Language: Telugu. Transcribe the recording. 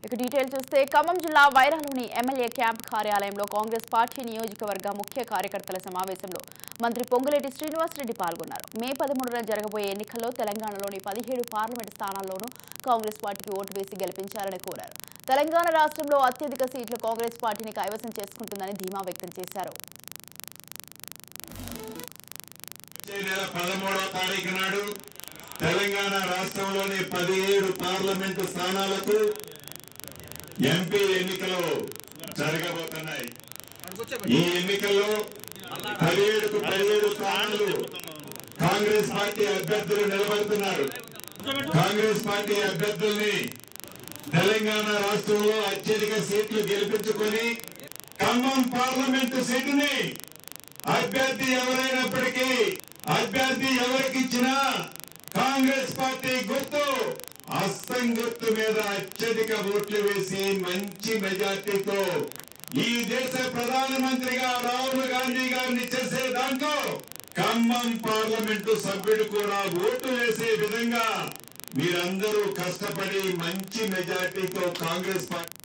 ఇక డీటెయిల్ చూస్తే ఖమ్మం జిల్లా వైరాలోని ఎమ్మెల్యే క్యాంప్ కార్యాలయంలో కాంగ్రెస్ పార్టీ నియోజకవర్గ ముఖ్య కార్యకర్తల సమావేశంలో మంత్రి పొంగులేటి శ్రీనివాసరెడ్డి పాల్గొన్నారు. మే 13న జరగబోయే ఎన్నికల్లో తెలంగాణలోని 17 పార్లమెంట్ స్థానాల్లోనూ కాంగ్రెస్ పార్టీకి ఓటు వేసి గెలిపించాలని కోరారు. తెలంగాణ రాష్ట్రంలో అత్యధిక సీట్లు కాంగ్రెస్ పార్టీని కైవసం చేసుకుంటుందని ధీమా వ్యక్తం చేశారు. తెలంగాణ రాష్ట్రంలోని 17 పార్లమెంటు స్థానాలకు ఎంపీ ఎన్నికలు జరగబోతున్నాయి. ఈ ఎన్నికల్లో 17 స్థానాలు కాంగ్రెస్ పార్టీ అభ్యర్థులు నిలబడుతున్నారు. కాంగ్రెస్ పార్టీ అభ్యర్థుల్ని తెలంగాణ రాష్ట్రంలో అత్యధిక సీట్లు గెలిపించుకొని ఖమ్మం పార్లమెంటు సీటుని అభ్యర్థి ఎవరైనప్పటికీ అభ్యర్థి ఎవరికిచ్చినా కాంగ్రెస్ పార్టీ గుర్తు హస్తం గుర్తు మీద అత్యధిక ఓట్లు వేసి మంచి మెజార్టీతో ఈ దేశ ప్రధానమంత్రిగా రాహుల్ గాంధీ గారిని చేసే దాంట్లో ఖమ్మం పార్లమెంటు సభ్యుడు కూడా ఓటు వేసే విధంగా మీరందరూ కష్టపడి మంచి మెజార్టీతో కాంగ్రెస్ పార్టీ